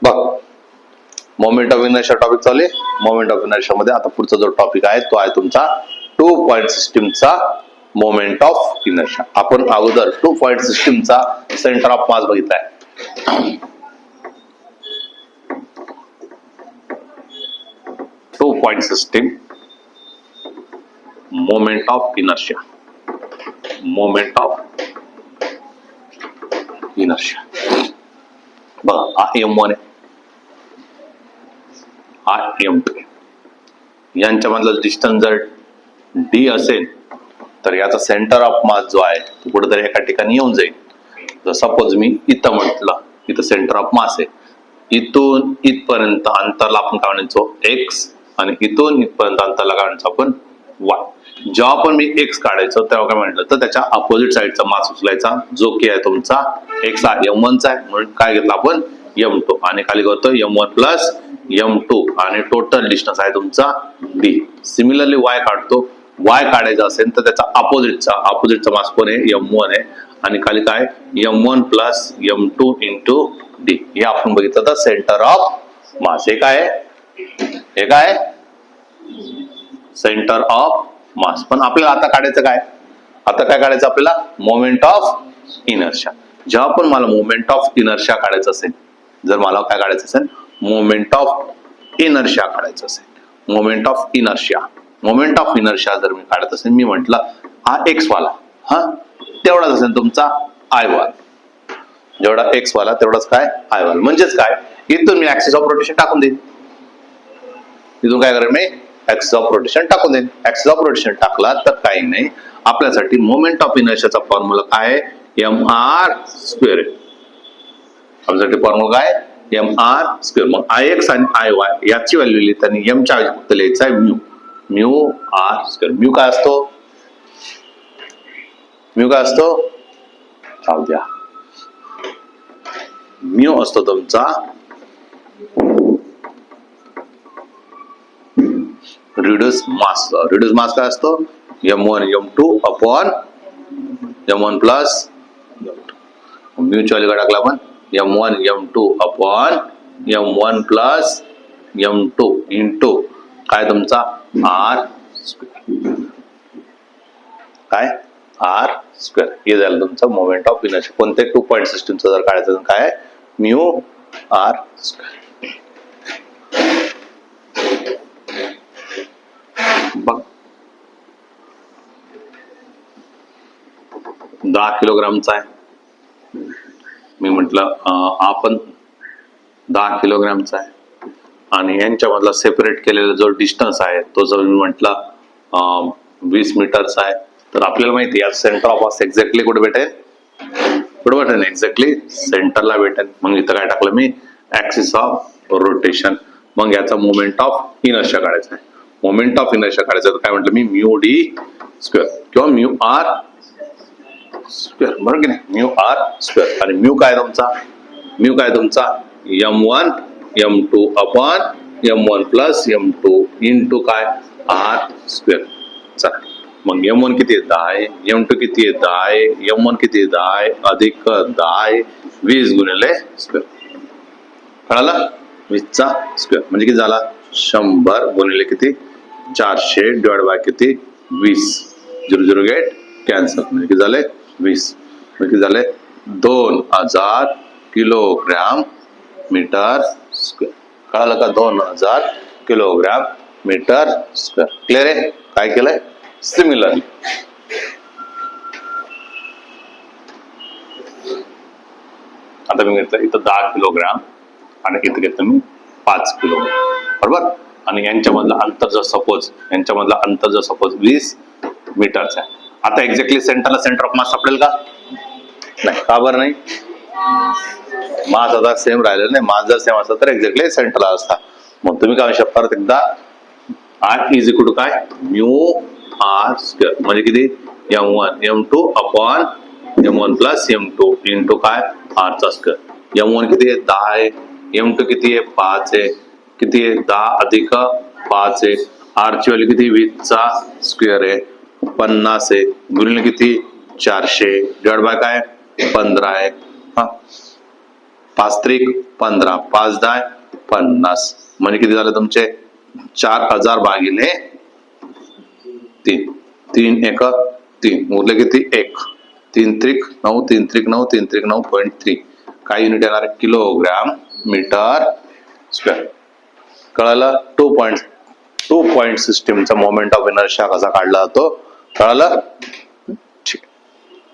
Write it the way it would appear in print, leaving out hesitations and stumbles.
बघ, moment of inertia topic चालू आहे. मोमेंट ऑफ इनर्शिया मध्ये आता पुढचा जो टॉपिक आहे तो आहे तुमचा 2 पॉइंट सिस्टीमचा मोमेंट ऑफ इनर्शिया. आपण अगोदर 2 पॉइंट सिस्टीमचा सेंटर ऑफ मास बघितलाय. 2 point system moment of inertia. Moment of inertia बघा, हा M1 आहे, हा M2 आहे. यांच्यामधलं डिस्टन्स जर D असेल तर याचा सेंटर ऑफ मास जो आहे तो कुठेतरी एका ठिकाणी येऊन जाईल. जर सपोज मी इथं म्हटलं, इथं सेंटर ऑफ मास आहे, इथून इथपर्यंत अंतरला आपण काय म्हणायचो X, आणि इथून इथपर्यंत अंतरला काय म्हणायचो आपण Y. जेव्हा पण मी X काढायचो तेव्हा काय म्हटलं तर त्याच्या अपोजिट साईडचा मास उचलायचा, जो की आहे तुमचा X हा M1 चा आहे, म्हणून काय घेतलं आपण M2, आणि खाली करतो M1 प्लस M2, आणि टोटल डिस्टन्स आहे तुमचा D. सिमिलरली Y काढतो, Y काढायचा असेल तर त्याचा अपोजिटचा मास कोण आहे M1 आहे, आणि खाली काय M1 plus M2 into D. हे आपण बघितलं तर सेंटर ऑफ मास. हे काय सेंटर ऑफ मास. पण आपल्याला आता काढायचं काय, आता काय काढायचं आपल्याला मोमेंट ऑफ इनर्शिया. जेव्हा पण मला मोमेंट ऑफ इनर्शिया काढायचं असेल, जर मला काय काढायचं असेल मोमेंट ऑफ इनर्शिया काढायचं असेल, मोमेंट ऑफ इनर्शिया जर मी काढत असेल, मी म्हटलं हा X वाला हा तेवढाच असेल तुमचा I वाला, जेवढा X वाला तेवढाच काय I वाला. म्हणजेच काय, इथून मी ऍक्सिस ऑफ रोटेशन टाकून देईन, इथून काय करेन मी ऍक्सिस ऑफ रोटेशन टाकून देईन. ऍक्सिस ऑफ रोटेशन टाकला तर काही नाही, आपल्यासाठी मोमेंट ऑफ इनर्शियाचा फॉर्म्युला काय आहे mr स्क्वेअर आहे. आपल्यासाठी फॉर्म्युला काय mr स्क्वेअर. मग Ix आणि Iy याची व्हॅल्यू लिहिताना m च्या ऐवजी फक्त लिहायचं आहे म्यू r स्क्वेअर. म्यू काय असतो चालू द्या, म्यू असतो तुमचा रिड्यूस मास. रिड्यूस मास काय असतो M1 M2 upon M1 plus mutually टाकला आपण M1 M2 upon M1 plus M2 into काय तुमचा R स्क्वेअर. काय R स्क्वेअर. हे झालं तुमचं मोमेंट ऑफ इनर्शिया. कोणत्या 2 पॉइंट सिस्टीमचं जर काढायचं काय म्यू R स्क्वेअर. बघ, 10 किलोग्रामचा आहे, मी म्हटलं आपण 10 किलोग्रामचा आहे, आणि यांच्यामधला सेपरेट केलेला जो डिस्टन्स आहे तो जर मी म्हटलं 20 मीटरचा आहे, तर आपल्याला माहिती आहे सेंटर ऑफ मास एक्झॅक्टली कुठे भेटेल एक्झॅक्टली सेंटरला भेटेल. मग इथं काय टाकलं मी ऍक्सिस ऑफ रोटेशन. मग याचा मोमेंट ऑफ इनर्शिया काढायचा आहे. मोमेंट ऑफ इनर्शिया काढायचं तर काय म्हटलं मी म्यू डी स्क्वेअर किंवा म्यू आर स्क्वेअर, बरोबर की नाही, म्यू आर स्क्वेअर. आणि म्यू काय तुमचा M1 M2 upon M1 plus M2 into काय R स्क्वेअर. चला, मग M1 किती आहे 10 आहे, M2 किती आहे 10 आहे, M1 किती आहे 10 आहे, अधिक 10 आहे, 20 गुणिले स्क्वेअर. कळालं, 20 चा स्क्वेअर म्हणजे किती झाला 100 गुणिले किती 400 डिवाइड बाय किती 20. 0 गेट कॅन्सल म्हणजे किती झाले 20. म्हणजे किती झाले 2000 किलोग्राम मीटर स्क्वेअर. कळालं का 2000 किलोग्राम मीटर स्क्वेअर. क्लिअर आहे. काय केलंय सिमिलरली आता मी घेतलं इथं 10 किलोग्राम आणि इथं घेतलं मी 5 किलोग्राम, बरोबर. आणि यांच्यामधलं अंतर जर सपोज 20 मीटरचं आहे. आता एक्झॅक्टली सेंटर ऑफ मास सापडेल का नाही, का बरं नाही, मास आता सेम राहिलेलं नाही. मास जर सेम असता तर एक्झॅक्टली सेंटरला असता. मग तुम्ही काय शकता परत एकदा R इज इक्वल टू काय म्यू R स्क्वेअर म्हणजे किती M1 M2 upon M1 plus M2 into काय R चा स्क्वेअर. M1 किती आहे 10 आहे, M2 किती आहे 5 आहे, किती आहे 10 अधिक 5 आहे, R ची व्हॅल्यू किती 20 चा स्क्वेअर आहे 50 आहे, गुणिले किती 400 डिवाइड बाय काय 15 आहे. हा 5 त्रिक 15, 5 10 50, म्हणजे किती झाले तुमचे 4000 भागिले 3, 3 एक 3, उरले किती 1, 3 त्रिक 9, 3 त्रिक 9, 3 त्रिक 9.3, काय युनिट येणार आहे किलोग्राम मीटर स्क्वेअर. कळालं. 2 पॉइंट सिस्टीमचा मोमेंट ऑफ इनर्शिया कसा काढला जातो कळालं.